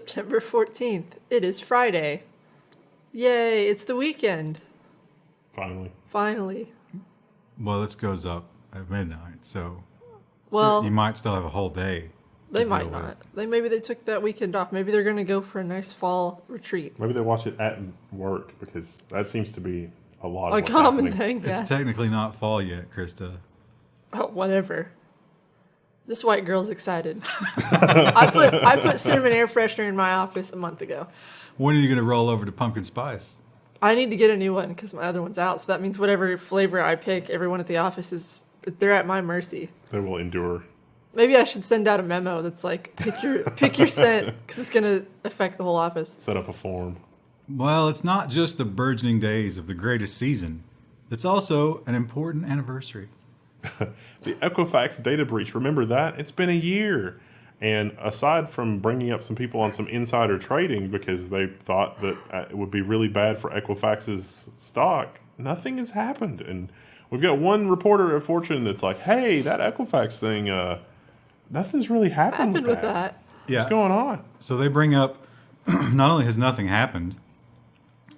September 14th. It is Friday. Yay, it's the weekend. Finally. Well, this goes up at midnight, so Well, you might still have a whole day. they might not. Maybe they took that weekend off. Maybe they're going to go for a nice fall retreat. Maybe they watch it at work because that seems to be a lot of A what's common happening. thing, yeah. It's technically not fall yet, Krista. Oh, whatever. This white girl's excited. I put cinnamon air freshener in my office a month ago. When are you going to roll over to pumpkin spice? I need to get a new one because my other one's out. So that means whatever flavor I pick, everyone at the office they're at my mercy. They will endure. Maybe I should send out a memo that's like, pick your scent because it's going to affect the whole office. Set up a form. Well, it's not just the burgeoning days of the greatest season. It's also an important anniversary. The Equifax data breach, remember that? It's been a year. And aside from bringing up some people on some insider trading because they thought that it would be really bad for Equifax's stock, nothing has happened. And we've got one reporter at Fortune that's like, hey, that Equifax thing, nothing's really happened with that. Yeah. What's going on? So they bring up, not only has nothing happened,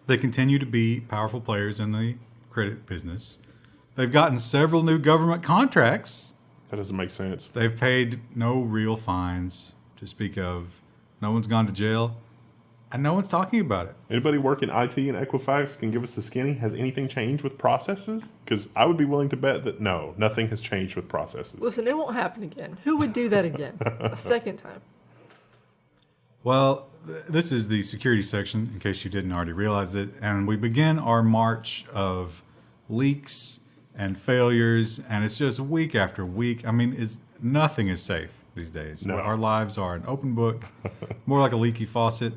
they continue to be powerful players in the credit business. They've gotten several new government contracts. That doesn't make sense. They've paid no real fines to speak of. No one's gone to jail, and no one's talking about it. Anybody work in IT and Equifax can give us the skinny. Has anything changed with processes? Because I would be willing to bet that no, nothing has changed with processes. Listen, it won't happen again. Who would do that again? A second time? Well, this is the security section, in case you didn't already realize it, and we begin our march of leaks and failures, and it's just week after week. I mean, nothing is safe these days. No. Our lives are an open book, more like a leaky faucet.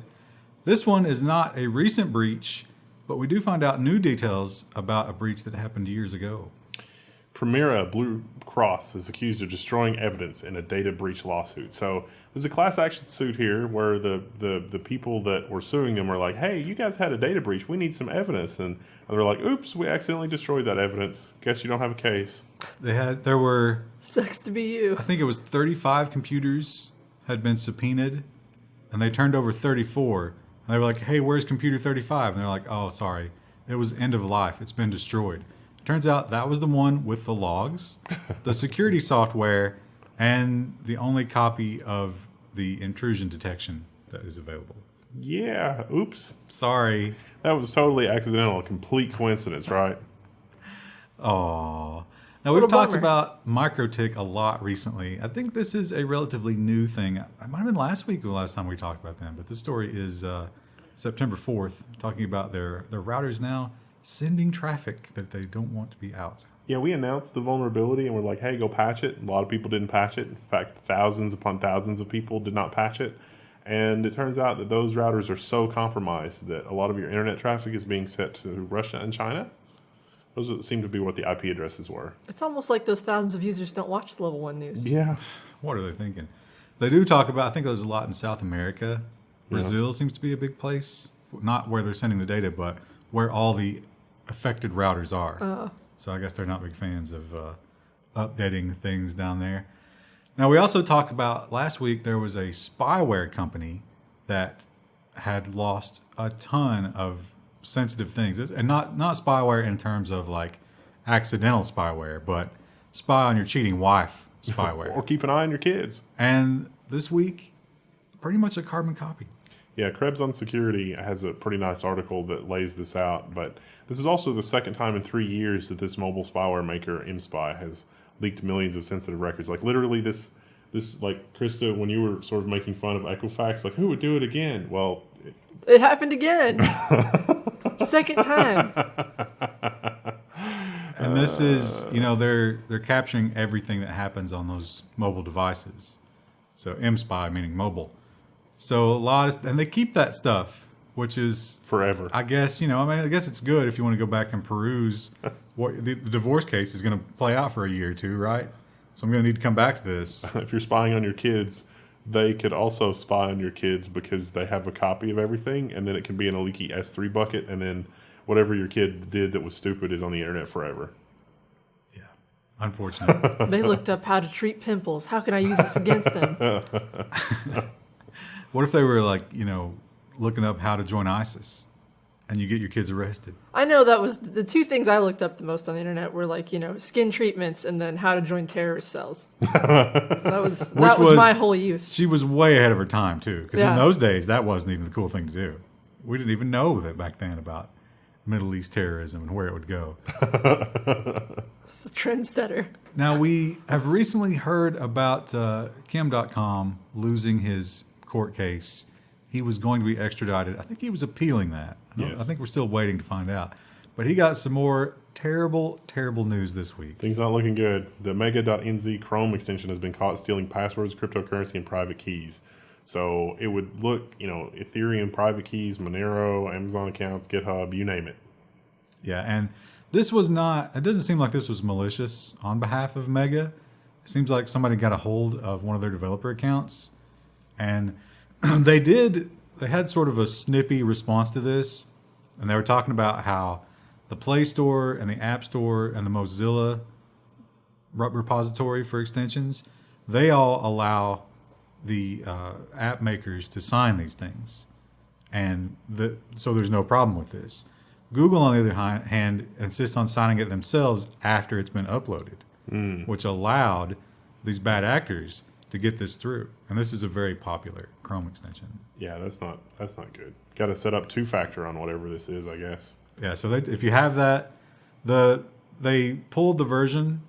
This one is not a recent breach, but we do find out new details about a breach that happened years ago. Premera Blue Cross is accused of destroying evidence in a data breach lawsuit. So there's a class action suit here where the people that were suing them were like, hey, you guys had a data breach. We need some evidence. And they're like, oops, we accidentally destroyed that evidence. Guess you don't have a case. There were, Sucks to be you. I think it was 35 computers had been subpoenaed, and they turned over 34. And they were like, hey, where's computer 35? And they're like, oh, sorry, it was end of life. It's been destroyed. Turns out that was the one with the logs, the security software, and the only copy of the intrusion detection that is available. Yeah, oops. Sorry. That was totally accidental, a complete coincidence, right? Aww. Now, What we've a talked bummer. about MikroTik a lot recently. I think this is a relatively new thing. It might have been last week or the last time we talked about them, but this story is September 4th, talking about their routers now sending traffic that they don't want to be out. Yeah, we announced the vulnerability and we're like, hey, go patch it. A lot of people didn't patch it. In fact, thousands upon thousands of people did not patch it. And it turns out that those routers are so compromised that a lot of your internet traffic is being sent to Russia and China. Those seem to be what the IP addresses were. It's almost like those thousands of users don't watch the Level 1 news. Yeah. What are they thinking? They do talk about, I think there's a lot in South America. Brazil seems to be a big place. Not where they're sending the data, but where all the affected routers are. So I guess they're not big fans of updating things down there. Now, we also talked about last week there was a spyware company that had lost a ton of sensitive things. And not spyware in terms of like accidental spyware, but spy on your cheating wife spyware. Or keep an eye on your kids. And this week, pretty much a carbon copy. Yeah, Krebs on Security has a pretty nice article that lays this out. But this is also the second time in 3 years that this mobile spyware maker, mSpy, has leaked millions of sensitive records. Like literally this like Krista, when you were sort of making fun of Equifax, like who would do it again? Well, It happened again. Second time. And this is, they're capturing everything that happens on those mobile devices. So mSpy meaning mobile. So and they keep that stuff, which is forever. I guess, I guess it's good if you want to go back and peruse what the divorce case is going to play out for a year or two, right? So I'm going to need to come back to this. If you're spying on your kids, they could also spy on your kids because they have a copy of everything, and then it can be in a leaky S3 bucket, and then whatever your kid did that was stupid is on the internet forever. Yeah, unfortunately. They looked up how to treat pimples. How can I use this against them? What if they were like, looking up how to join ISIS and you get your kids arrested? I know that was the two things I looked up the most on the internet were like, skin treatments and then how to join terrorist cells. That was my whole youth. She was way ahead of her time, too. Because Yeah. in those days, that wasn't even the cool thing to do. We didn't even know that back then about Middle East terrorism and where it would go. It's a trendsetter. Now, we have recently heard about Kim.com losing his court case. He was going to be extradited. I think he was appealing that. Yes. I think we're still waiting to find out. But he got some more terrible, terrible news this week. Things not looking good. The MEGA.nz Chrome extension has been caught stealing passwords, cryptocurrency, and private keys. So it would look, Ethereum private keys, Monero, Amazon accounts, GitHub, you name it. Yeah, and this was not, it doesn't seem like this was malicious on behalf of Mega. It seems like somebody got a hold of one of their developer accounts, and they had sort of a snippy response to this, and they were talking about how the Play Store and the App Store and the Mozilla repository for extensions, they all allow the app makers to sign these things, and so there's no problem with this. Google, on the other hand, insists on signing it themselves after it's been uploaded, which allowed these bad actors to get this through. And this is a very popular Chrome extension. Yeah, that's not good. Got to set up two-factor on whatever this is, I guess. Yeah, so if you have that, they pulled the version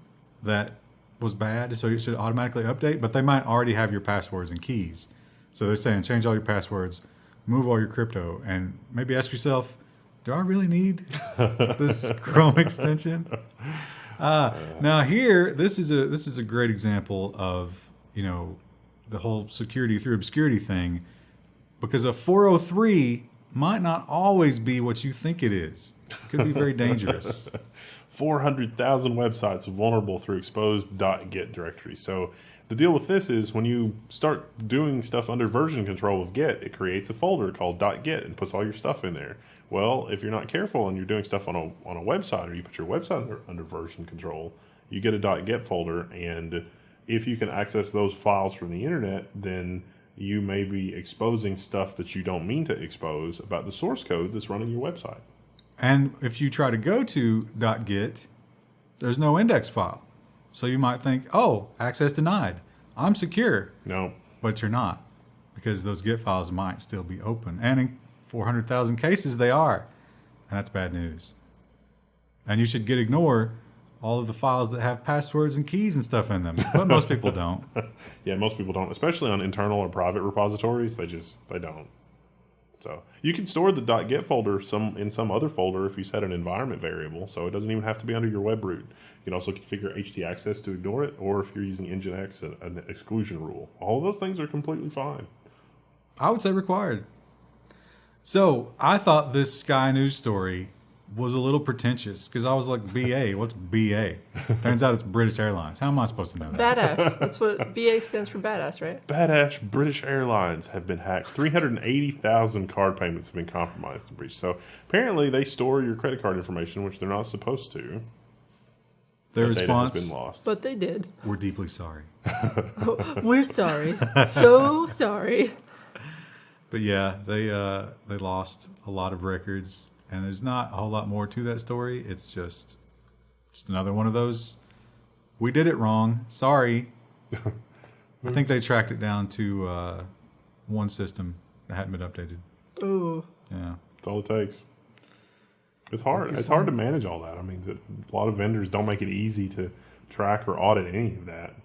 that was bad, so it should automatically update, but they might already have your passwords and keys. So they're saying change all your passwords, move all your crypto, and maybe ask yourself, do I really need this Chrome extension? Now here, this is a great example of the whole security through obscurity thing, because a 403 might not always be what you think it is. It could be very dangerous. 400,000 websites vulnerable through exposed .git directories. So the deal with this is when you start doing stuff under version control of Git, it creates a folder called .git and puts all your stuff in there. Well, if you're not careful and you're doing stuff on a website, or you put your website under version control, you get a .git folder, and if you can access those files from the internet, then you may be exposing stuff that you don't mean to expose about the source code that's running your website. And if you try to go to .git, there's no index file. So you might think, oh, access denied. I'm secure. No. But you're not, because those Git files might still be open. And in 400,000 cases, they are. And that's bad news. And you should Git ignore all of the files that have passwords and keys and stuff in them. But most people don't. Yeah, most people don't, especially on internal or private repositories. They don't. So you can store the .git folder in some other folder if you set an environment variable. So it doesn't even have to be under your web root. You can also configure htaccess to ignore it, or if you're using Nginx, an exclusion rule. All of those things are completely fine. I would say required. So I thought this Sky News story was a little pretentious, because I was like, BA, what's BA? Turns out it's British Airlines. How am I supposed to know that? Badass. That's what BA stands for, badass, right? Badass British Airlines have been hacked. 380,000 card payments have been compromised and breached. So apparently they store your credit card information, which they're not supposed to. Their That data has response, been lost. But they did. we're deeply sorry. We're sorry. So sorry. But yeah, they lost a lot of records, and there's not a whole lot more to that story. It's just another one of those, we did it wrong, sorry. I think they tracked it down to one system that hadn't been updated. Ooh. Yeah. That's all it takes. It's hard. It's hard to manage all that. I mean, a lot of vendors don't make it easy to track or audit any of that.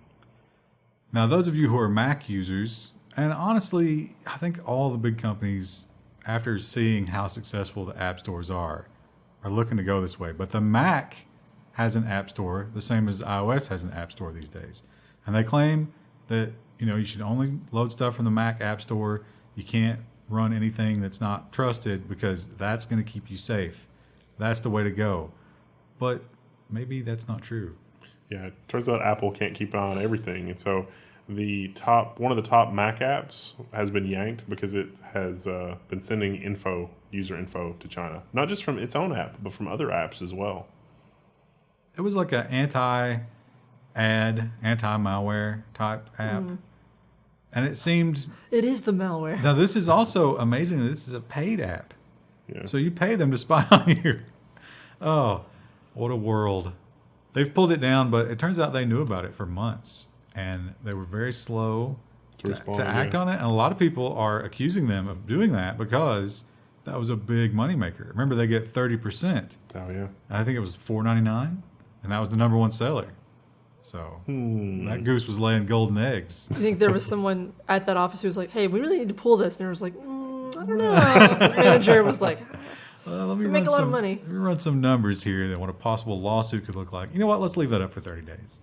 Now, those of you who are Mac users, and honestly, I think all the big companies, after seeing how successful the app stores are looking to go this way. But the Mac has an app store, the same as iOS has an app store these days. And they claim that, you should only load stuff from the Mac app store. You can't run anything that's not trusted, because that's going to keep you safe. That's the way to go. But maybe that's not true. Yeah, it turns out Apple can't keep an eye on everything. And so one of the top Mac apps has been yanked because it has been sending user info to China. Not just from its own app, but from other apps as well. It was like an anti-ad, anti-malware type app. And it seemed... It is the malware. Now, this is also amazing. This is a paid app. Yeah. So you pay them to spy on you. Oh, what a world. They've pulled it down, but it turns out they knew about it for months. And they were very slow to act on it. And a lot of people are accusing them of doing that because that was a big moneymaker. Remember, they get 30%. Oh, yeah. And I think it was $4.99, and that was the #1 seller. So that goose was laying golden eggs. You think there was someone at that office who was like, hey, we really need to pull this? And it was like, I don't know. The manager was like, Let me make a lot of money. Let me run some numbers here that what a possible lawsuit could look like. You know what? Let's leave that up for 30 days.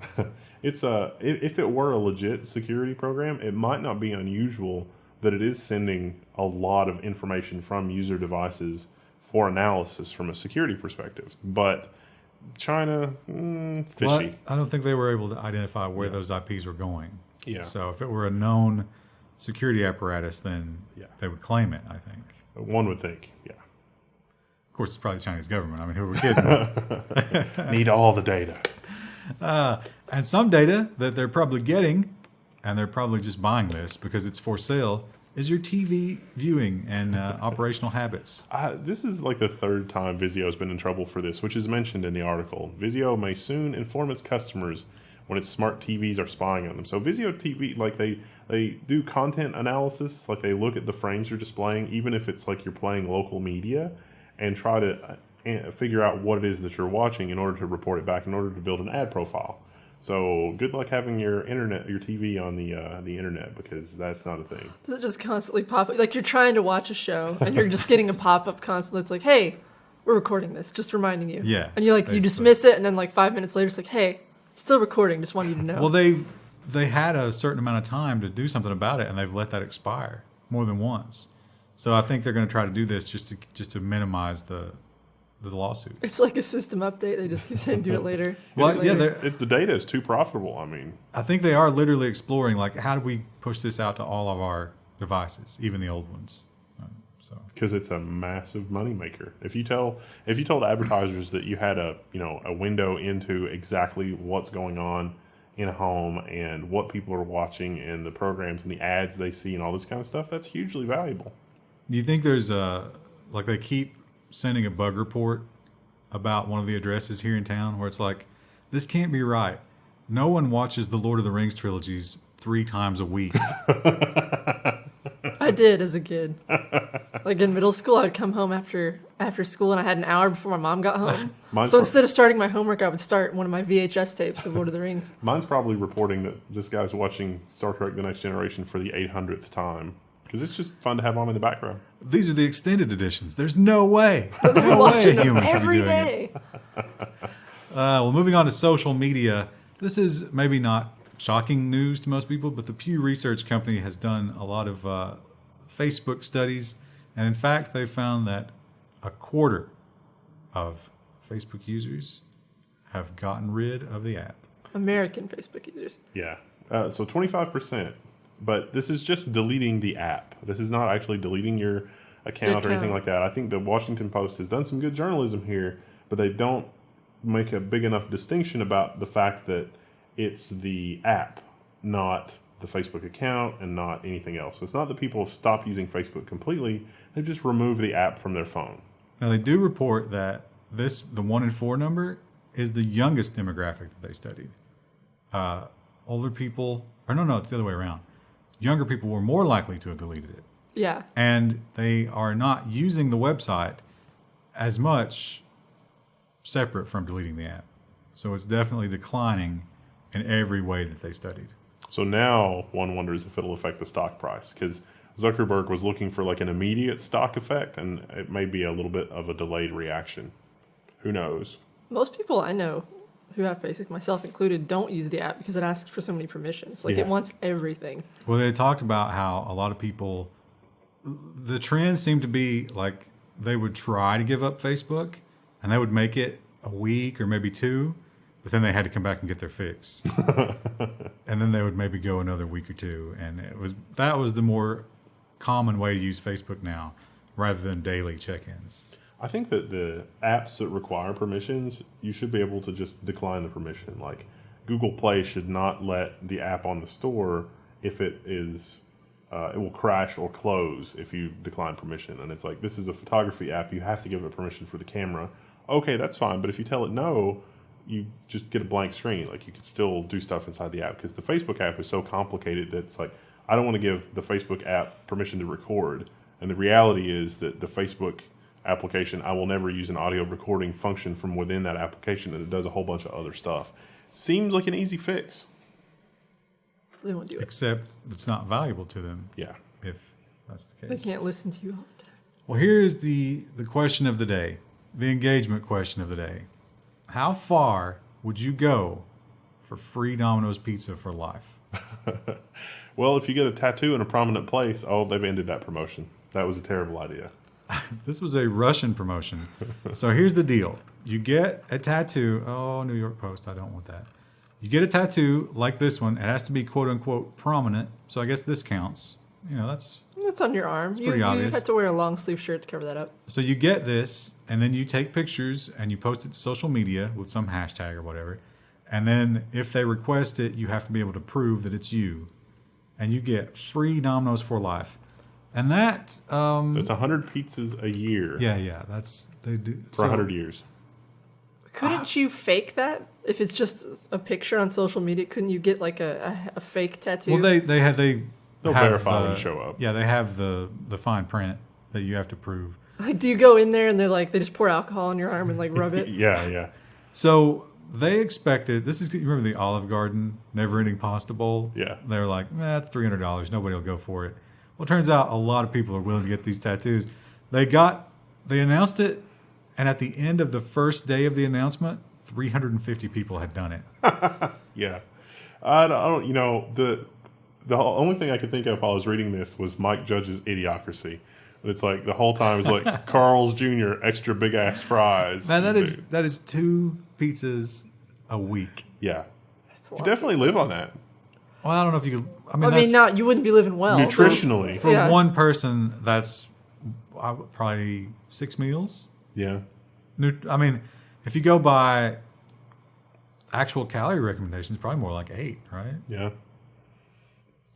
It's if it were a legit security program, it might not be unusual that it is sending a lot of information from user devices for analysis from a security perspective. But China, fishy. Well, I don't think they were able to identify where those IPs were going. Yeah. So if it were a known security apparatus, then they would claim it, I think. One would think, yeah. Of course, it's probably the Chinese government. I mean, who are we kidding? Need all the data. And some data that they're probably getting, and they're probably just buying this because it's for sale, is your TV viewing and operational habits. This is like the third time Vizio has been in trouble for this, which is mentioned in the article. Vizio may soon inform its customers when its smart TVs are spying on them. So Vizio TV, like they do content analysis, like they look at the frames you're displaying, even if it's like you're playing local media, and try to figure out what it is that you're watching in order to report it back, in order to build an ad profile. So good luck having your TV on the internet, because that's not a thing. Does it just constantly pop up? Like you're trying to watch a show and you're just getting a pop-up constantly. It's like, hey, we're recording this, just reminding you. Yeah. And you dismiss it, and then like 5 minutes later, it's like, hey, still recording, just want you to know. Well, they had a certain amount of time to do something about it, and they've let that expire more than once. So I think they're going to try to do this just to minimize the lawsuit. It's like a system update. They just keep saying do it later. Well, The data is too profitable. I mean, I think they are literally exploring, like, how do we push this out to all of our devices, even the old ones? because it's a massive moneymaker. If you told advertisers that you had a window into exactly what's going on in a home and what people are watching and the programs and the ads they see and all this kind of stuff, that's hugely valuable. Do you think there's they keep sending a bug report about one of the addresses here in town where it's like, this can't be right. No one watches the Lord of the Rings trilogies 3 times a week. I did as a kid. Like in middle school, I'd come home after school and I had an hour before my mom got home. So instead of starting my homework, I would start one of my VHS tapes of Lord of the Rings. Mine's probably reporting that this guy's watching Star Trek The Next Generation for the 800th time. Because it's just fun to have on in the background. These are the extended editions. There's no way. They're watching them human every could be doing day. Well, moving on to social media. This is maybe not shocking news to most people, but the Pew Research Company has done a lot of Facebook studies. And in fact, they found that 1/4 of Facebook users have gotten rid of the app. American Facebook users. Yeah. So 25%. But this is just deleting the app. This is not actually deleting your account or anything like that. I think the Washington Post has done some good journalism here, but they don't make a big enough distinction about the fact that it's the app, not the Facebook account and not anything else. So it's not that people have stopped using Facebook completely. They've just removed the app from their phone. Now, they do report that the 1 in 4 number is the youngest demographic that they studied. Older people, or no, it's the other way around. Younger people were more likely to have deleted it. Yeah. And they are not using the website as much separate from deleting the app. So it's definitely declining in every way that they studied. So now one wonders if it'll affect the stock price, because Zuckerberg was looking for like an immediate stock effect, and it may be a little bit of a delayed reaction. Who knows? Most people I know who have Facebook, myself included, don't use the app because it asks for so many permissions. Like it wants everything. Well, they talked about how a lot of people, the trend seemed to be like they would try to give up Facebook and they would make it a week or maybe 2, but then they had to come back and get their fix. And then they would maybe go another week or 2. And that was the more common way to use Facebook now rather than daily check-ins. I think that the apps that require permissions, you should be able to just decline the permission. Like Google Play should not let the app on the store if it is, it will crash or close if you decline permission. And it's like, this is a photography app. You have to give it permission for the camera. Okay, that's fine. But if you tell it no, you just get a blank screen. Like, you could still do stuff inside the app, because the Facebook app is so complicated that it's like, I don't want to give the Facebook app permission to record. And the reality is that the Facebook application, I will never use an audio recording function from within that application, and it does a whole bunch of other stuff. Seems like an easy fix. They won't do it. Except it's not valuable to them. Yeah. If that's the They case. can't listen to you all the time. Well, here's the question of the day, the engagement question of the day. How far would you go for free Domino's pizza for life? Well, if you get a tattoo in a prominent place, they've ended that promotion. That was a terrible idea. This was a Russian promotion. So here's the deal. You get a tattoo. Oh, New York Post, I don't want that. You get a tattoo like this one. It has to be quote unquote prominent. So I guess this counts. You know, that's on your arm. pretty You obvious. have to wear a long sleeve shirt to cover that up. So you get this, and then you take pictures and you post it to social media with some hashtag or whatever. And then if they request it, you have to be able to prove that it's you. And you get free Domino's for life. And that... It's 100 pizzas a year. Yeah, that's... They do For 100 years. Couldn't you fake that? If it's just a picture on social media, couldn't you get like a fake tattoo? Well, they'll They'll have verify when you show up. Yeah, they have the fine print that you have to prove. Like, do you go in there and they're like, they just pour alcohol on your arm and like rub it? Yeah. So they expected, you remember the Olive Garden Never Ending Pasta Bowl? Yeah. They were like, that's $300. Nobody will go for it. Well, it turns out a lot of people are willing to get these tattoos. They announced it, and at the end of the first day of the announcement, 350 people had done it. Yeah. I don't, the only thing I could think of while I was reading this was Mike Judge's Idiocracy. It's like the whole time it's like Carl's Jr. extra big ass fries. Man, that is 2 pizzas a week. Yeah. That's a You lot. definitely live on that. Well, I don't know if you could. You wouldn't be living well. Nutritionally. For Yeah. one person, that's probably 6 meals. Yeah. I mean, if you go by actual calorie recommendations, probably more like 8, right? Yeah.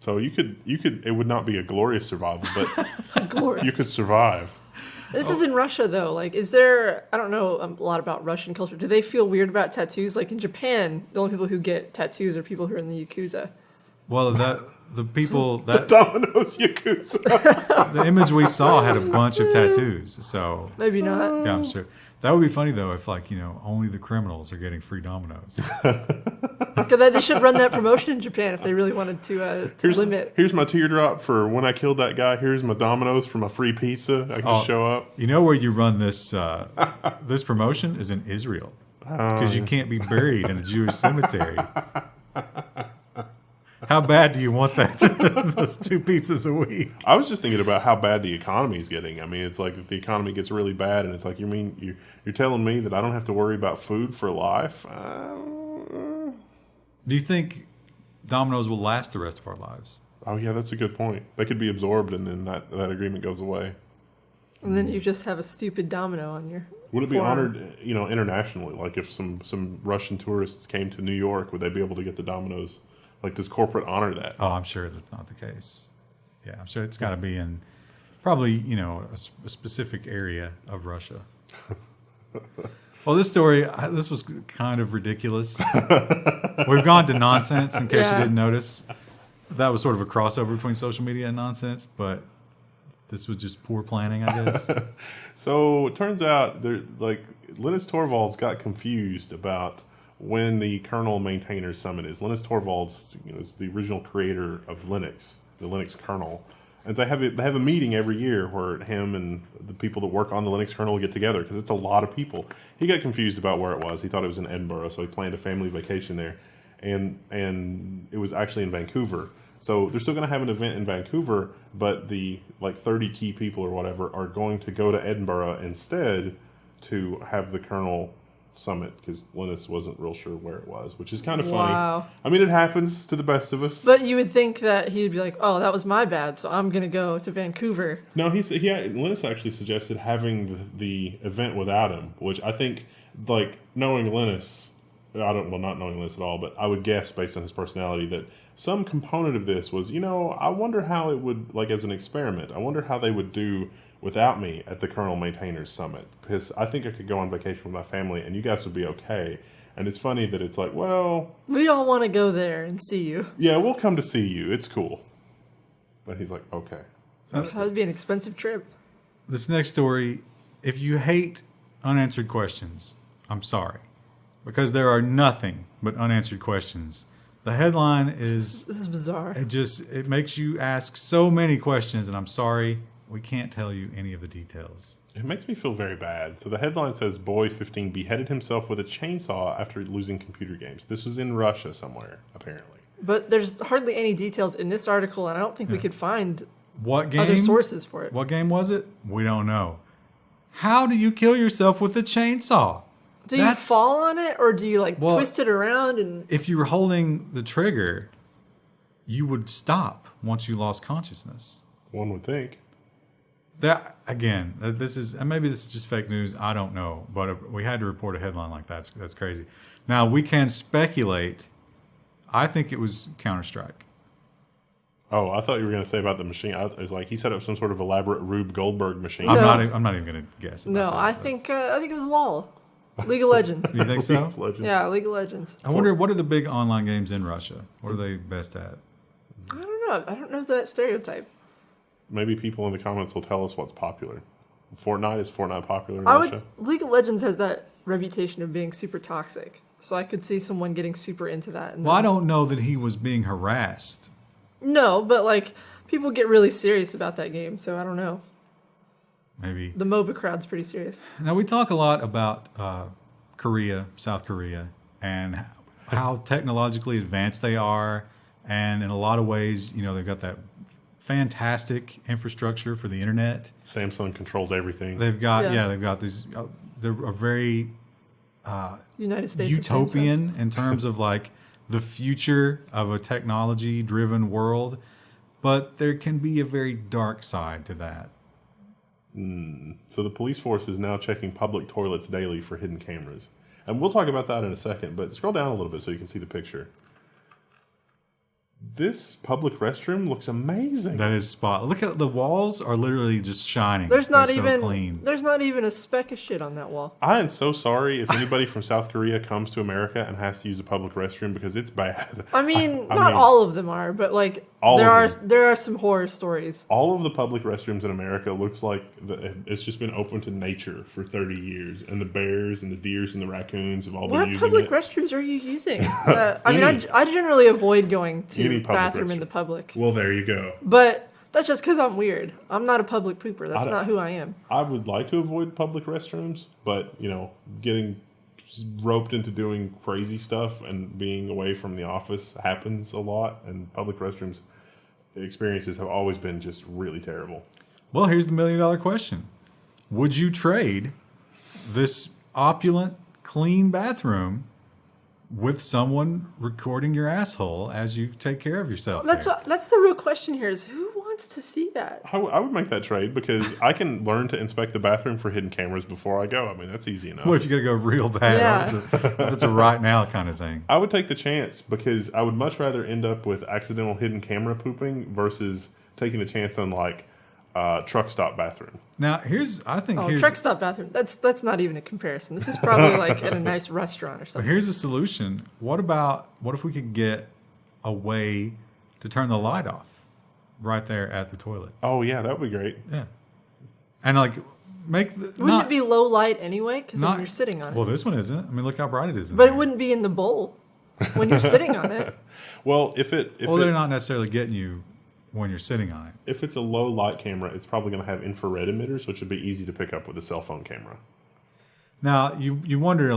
So you could. It would not be a glorious survival, but Glorious. you could survive. This is in Russia, though. Like, is there... I don't know a lot about Russian culture. Do they feel weird about tattoos? Like, in Japan, the only people who get tattoos are people who are in the Yakuza. Well, the people that Domino's Yakuza. the image we saw had a bunch of tattoos. So Maybe not. yeah, I'm sure that would be funny though if only the criminals are getting free Domino's. They should run that promotion in Japan if they really wanted to limit. Here's my teardrop for when I killed that guy. Here's my Domino's for my free pizza. I can show up. You know where you run this this promotion is in Israel because you can't be buried in a Jewish cemetery. How bad do you want that? Those 2 pizzas a week. I was just thinking about how bad the economy is getting. I mean, it's like if the economy gets really bad, and it's like you're telling me that I don't have to worry about food for life. Do you think Domino's will last the rest of our lives? Oh yeah, that's a good point. They could be absorbed, and then that agreement goes away. And then you just have a stupid domino on your Would it be forearm. honored, internationally? Like if some Russian tourists came to New York, would they be able to get the Domino's? Like, does corporate honor that? Oh, I'm sure that's not the case. Yeah, I'm sure it's got to be in probably, a specific area of Russia. Well, this story, this was kind of ridiculous. We've gone to nonsense, in case you didn't notice. That was sort of a crossover between social media and nonsense, but this was just poor planning, I guess. So it turns out, Linus Torvalds got confused about when the kernel maintainer summit is. Linus Torvalds, is the original creator of Linux, the Linux kernel, and they have a meeting every year where him and the people that work on the Linux kernel get together because it's a lot of people. He got confused about where it was. He thought it was in Edinburgh, so he planned a family vacation there, and it was actually in Vancouver. So they're still going to have an event in Vancouver, but the 30 key people or whatever are going to go to Edinburgh instead to have the kernel summit because Linus wasn't real sure where it was, which is kind of funny. Wow. I mean, it happens to the best of us. But you would think that he'd be like, "Oh, that was my bad, so I'm gonna go to Vancouver." No, Linus actually suggested having the event without him, which I think, knowing Linus, not knowing this at all, but I would guess based on his personality that some component of this was, I wonder how it would, like as an experiment, I wonder how they would do without me at the Kernel Maintainers Summit, because I think I could go on vacation with my family and you guys would be okay. And it's funny that it's like, well, we all want to go there and see you. Yeah, we'll come to see you. It's cool. But he's like, okay. That would be an expensive trip. This next story, if you hate unanswered questions, I'm sorry. Because there are nothing but unanswered questions. The headline is... This is bizarre. It makes you ask so many questions, and I'm sorry, we can't tell you any of the details. It makes me feel very bad. So the headline says, boy 15 beheaded himself with a chainsaw after losing computer games. This was in Russia somewhere, apparently. But there's hardly any details in this article, and I don't think we could find what other sources for it. What game was it? We don't know. How do you kill yourself with a chainsaw? Do you fall on it, or do you twist it around? And if you were holding the trigger, you would stop once you lost consciousness. One would think. That again, this is maybe this is just fake news. I don't know, but we had to report a headline like that. That's crazy. Now we can speculate. I think it was Counter-Strike. Oh, I thought you were going to say about the machine. I was like, he set up some sort of elaborate Rube Goldberg machine. I'm not even going to guess. No, I think it was LOL, League of Legends. You think so? Yeah, League of Legends. I wonder what are the big online games in Russia? What are they best at? I don't know. I don't know that stereotype. Maybe people in the comments will tell us what's popular. Is Fortnite popular in Russia? League of Legends has that reputation of being super toxic. So I could see someone getting super into that. Well, I don't know that he was being harassed. No, but people get really serious about that game, so I don't know. Maybe. The MOBA crowd's pretty serious. Now, we talk a lot about South Korea, and how technologically advanced they are. And in a lot of ways, they've got that fantastic infrastructure for the internet. Samsung controls everything. They've got these. They're a very United States utopian in terms of the future of a technology-driven world, but there can be a very dark side to that. So the police force is now checking public toilets daily for hidden cameras, and we'll talk about that in a second. But scroll down a little bit so you can see the picture. This public restroom looks amazing. That is spot. Look at the walls are literally just shining. There's not They're even so clean. There's not even a speck of shit on that wall. I am so sorry if anybody from South Korea comes to America and has to use a public restroom because it's bad. I mean, not all of them are, but there are some horror stories. All of the public restrooms in America looks like it's just been open to nature for 30 years, and the bears and the deers and the raccoons have all been using it. What public restrooms are you using? I generally avoid going to Any bathroom in the public. Well, there you go. But that's just because I'm weird. I'm not a public pooper. That's not who I am. I would like to avoid public restrooms, but getting roped into doing crazy stuff and being away from the office happens a lot, and public restrooms experiences have always been just really terrible. Well, here's the $1 million question. Would you trade this opulent, clean bathroom with someone recording your asshole as you take care of yourself? That's the real question here is who wants to see that? I would make that trade because I can learn to inspect the bathroom for hidden cameras before I go. I mean, that's easy enough. What if you got to go real bad? Yeah. If it's a right now kind of thing. I would take the chance because I would much rather end up with accidental hidden camera pooping versus taking the chance on truck stop bathroom. Now, truck stop bathroom. That's not even a comparison. This is probably at a nice restaurant or something. But here's a solution. What if we could get a way to turn the light off right there at the toilet? Oh yeah, that would be great. Yeah, and wouldn't it be low light anyway? Because then you're sitting on it. Well, this one isn't. I mean, look how bright it is. But it wouldn't be in the bowl when you're sitting on it. Well, they're not necessarily getting you when you're sitting on it. If it's a low light camera, it's probably going to have infrared emitters, which would be easy to pick up with a cell phone camera. Now, you wonder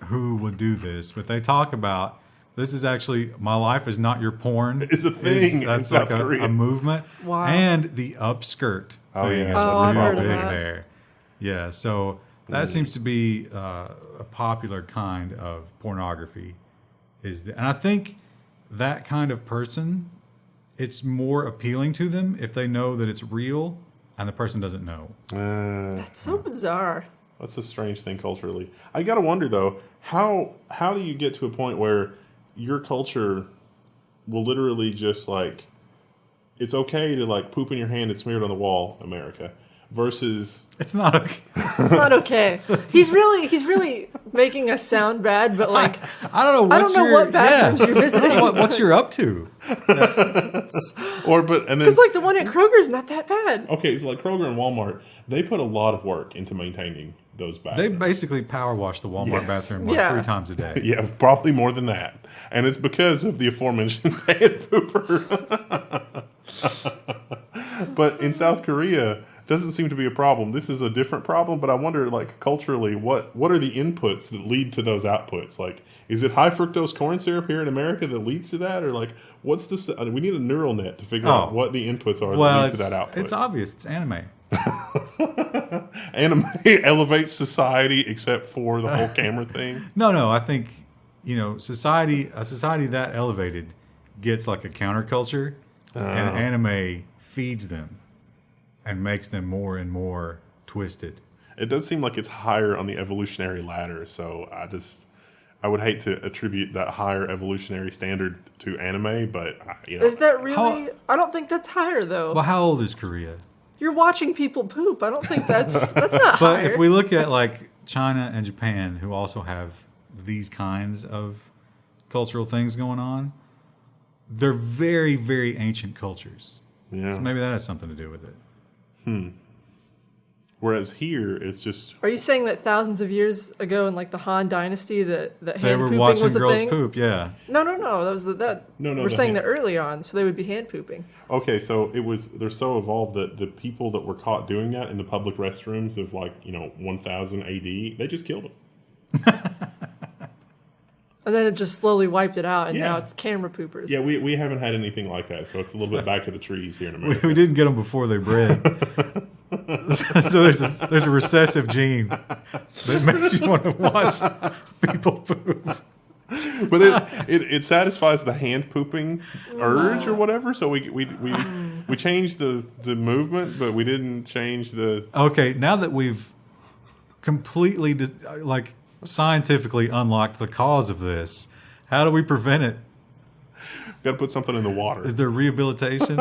who would do this, but they talk about this is actually My Life Is Not Your Porn. It's a thing. That's in South Korea. a movement. Wow. And the upskirt thing is I've heard real of big that. there. Yeah, so that seems to be a popular kind of pornography. And I think that kind of person, it's more appealing to them if they know that it's real and the person doesn't know. That's so bizarre. That's a strange thing culturally. I gotta wonder though, how do you get to a point where your culture will literally just like, it's okay to like poop in your hand and smear it on the wall, America, versus It's not okay. It's not okay. He's really making us sound bad, but like I don't know what bathrooms you're visiting. What you're up to. and then Because like the one at Kroger's not that bad. okay, so like Kroger and Walmart, they put a lot of work into maintaining those They bathrooms. basically power wash the Walmart Yes. bathroom Yeah. 3 times a day. Yeah, probably more than that. And it's because of the aforementioned head pooper. But in South Korea, doesn't seem to be a problem. This is a different problem, but I wonder, like, culturally, what are the inputs that lead to those outputs? Like, is it high fructose corn syrup here in America that leads to that? Or, like, what's this? We need a neural net to figure out what the inputs are that lead to that output. It's obvious. It's anime. Anime elevates society except for the whole camera thing. No, I think, a society that elevated gets like a counterculture, and anime feeds them and makes them more and more twisted. It does seem like it's higher on the evolutionary ladder, so I would hate to attribute that higher evolutionary standard to anime, but Is that really? I don't think that's higher though. Well, how old is Korea? You're watching people poop. I don't think that's not But higher. if we look at like China and Japan, who also have these kinds of cultural things going on, they're very, very ancient cultures. yeah. So maybe that has something to do with it. Whereas here, it's just Are you saying that thousands of years ago in like the Han Dynasty that They hand were pooping watching was a girls thing? poop, yeah. No. That was that. No, We're the saying hand- that early on, so they would be hand pooping. okay. So they're so evolved that the people that were caught doing that in the public restrooms of 1000 AD, they just killed them. And then it just slowly wiped it out, and Yeah. now it's camera poopers. Yeah, we haven't had anything like that, so it's a little bit back to the trees here in America. We didn't get them before they bred. So there's a recessive gene that makes you want to watch people poop. But it satisfies the hand pooping urge or whatever. So we changed the movement, but we didn't change the. Okay, now that we've completely scientifically unlocked the cause of this, how do we prevent it? Got to put something in the water. Is there rehabilitation?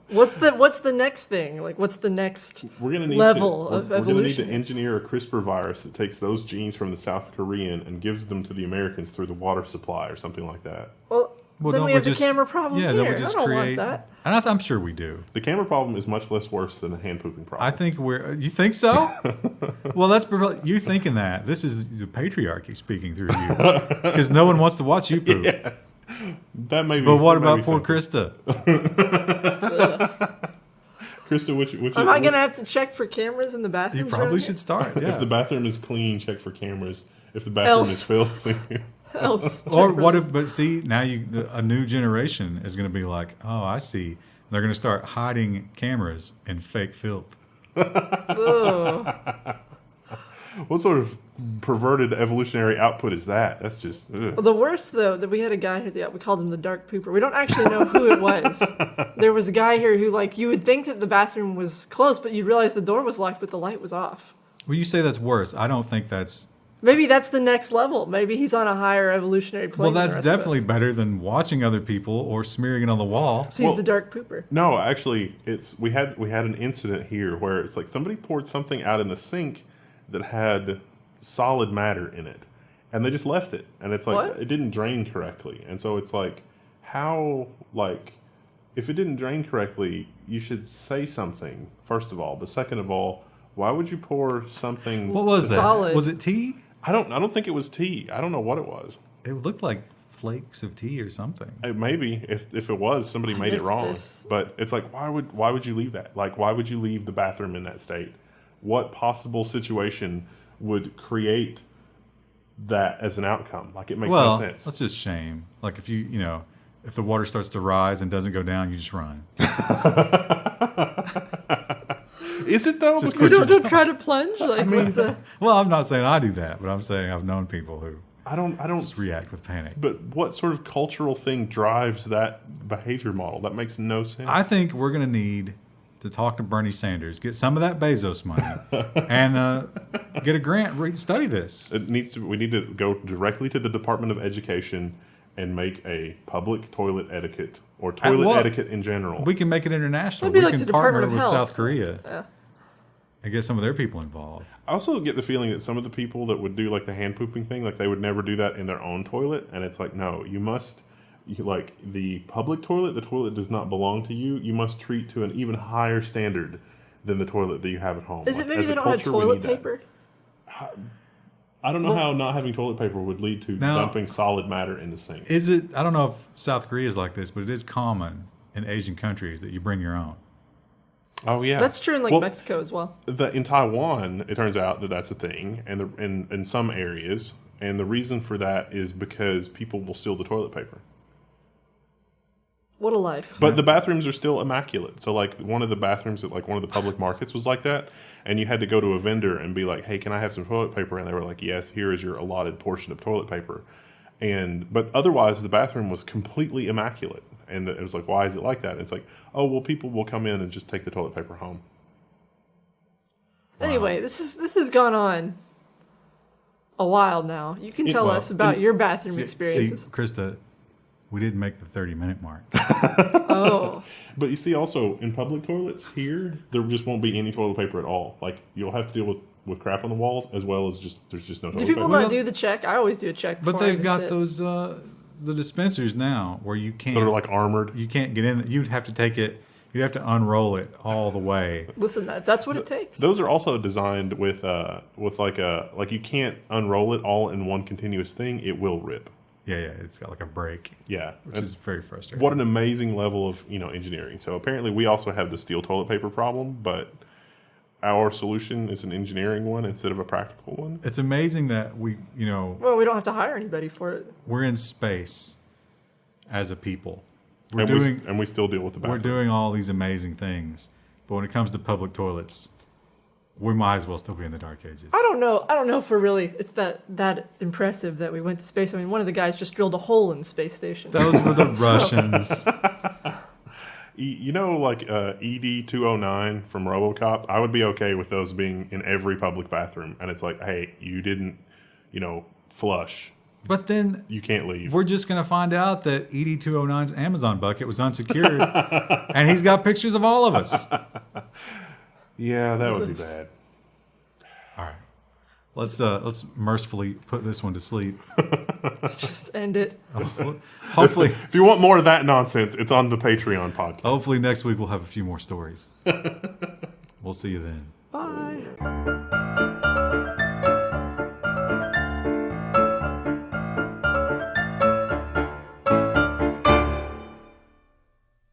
What's the next thing? Like, what's the next We're gonna need level to, of we're gonna need evolution? to engineer a CRISPR virus that takes those genes from the South Korean and gives them to the Americans through the water supply or something like that. Well, then don't we have the camera problem yeah, here. then we just I don't create. want that. And I'm sure we do. The camera problem is much less worse than the hand pooping problem. I think you think so? Well, that's you thinking that. This is the patriarchy speaking through you, because no one wants to watch you poop. Yeah. That may be. But what that may about be poor something. Krista? Krista, which Am I gonna have to check for cameras in the bathroom? You probably should start. Yeah. If the bathroom is clean, check for cameras. If the bathroom is filthy, Else. Or check for what this. if? But see, now a new generation is going to be like, oh, I see. They're going to start hiding cameras in fake filth. Ugh. what sort of perverted evolutionary output is that? That's just. Ugh. Well, the worst though that we had a guy here. We called him the dark pooper. We don't actually know who it was. There was a guy here who, like, you would think that the bathroom was closed, but you'd realize the door was locked, but the light was off. Well, you say that's worse. I don't think that's. Maybe that's the next level. Maybe he's on a higher evolutionary plane. Well, than the that's rest of definitely us. better than watching other people or smearing it on the wall. So he's Well- the dark pooper. No, actually, we had an incident here where it's like somebody poured something out in the sink that had solid matter in it, and they just left it, and it's like What? it didn't drain correctly, and so it's like how if it didn't drain correctly, you should say something first of all, but second of all, why would you pour something? What was that? Solid. Was it tea? I don't think it was tea. I don't know what it was. It looked like flakes of tea or something. Maybe if it was, somebody made it missed wrong. this. But it's like, why would you leave that? Like, why would you leave the bathroom in that state? What possible situation would create that as an outcome? Like, it makes no sense. That's just shame. Like if if the water starts to rise and doesn't go down, you just run. Is it though? Just Because Don't try to plunge. Like, what's the? Well, I'm not saying I do that, but I'm saying I've known people who I don't. just react with panic. But what sort of cultural thing drives that behavior model? That makes no sense. I think we're going to need to talk to Bernie Sanders, get some of that Bezos money, and get a grant. Study this. We need to go directly to the Department of Education and make a public toilet etiquette or toilet etiquette in general. We can make it international. Maybe We like can the partner Department of with Health. South Korea and get some of their people involved. I also get the feeling that some of the people that would do like the hand pooping thing, like they would never do that in their own toilet. And it's like, no, you must, like the public toilet, the toilet does not belong to you. You must treat to an even higher standard than the toilet that you have at home. Is Like, it maybe as they a don't have culture, we toilet need that. paper? I don't know how not having toilet paper would lead to dumping solid matter in the sink. Is it? I don't know if South Korea is like this, but it is common in Asian countries that you bring your own. Oh yeah, That's true in Mexico as well. In Taiwan, it turns out that that's a thing, and in some areas, and the reason for that is because people will steal the toilet paper. What a life. But the bathrooms are still immaculate. So like one of the bathrooms at like one of the public markets was like that, and you had to go to a vendor and be like, "Hey, can I have some toilet paper?" And they were like, "Yes, here is your allotted portion of toilet paper." But otherwise, the bathroom was completely immaculate. And it was like, why is it like that? And it's like, oh, well, people will come in and just take the toilet paper home. Anyway, this has gone on a while now. You can tell us about your bathroom experiences. See, Krista, we didn't make the 30-minute mark. Oh. But you see, also in public toilets here, there just won't be any toilet paper at all. Like you'll have to deal with crap on the walls as well as there's just no toilet Do people paper. not do the check? I always do a check. But before I they've even got sit. those the dispensers now where you can't. That are like armored. You can't get in. You'd have to take it. You'd have to unroll it all the way. Listen, that's what it takes. Those are also designed with like you can't unroll it all in one continuous thing. It will rip. Yeah, it's got like a break. Yeah, which is very frustrating. What an amazing level of engineering. So apparently we also have the steel toilet paper problem, but our solution is an engineering one instead of a practical one. It's amazing that we Well, we don't have to hire anybody for it. we're in space as a people. And we still deal with the bathroom. We're doing all these amazing things, but when it comes to public toilets, we might as well still be in the dark ages. I don't know if it's that impressive that we went to space. I mean, one of the guys just drilled a hole in the space station. Those were the Russians. Like ED-209 from RoboCop, I would be okay with those being in every public bathroom. And it's like, hey, you didn't, flush. But then You can't leave. we're just going to find out that ED-209's Amazon bucket was unsecured, and he's got pictures of all of us. Yeah, that would be bad. All right. Let's mercifully put this one to sleep. Just end it. Hopefully, If you want more of that nonsense, it's on the Patreon podcast. hopefully next week we'll have a few more stories. We'll see you then. Bye.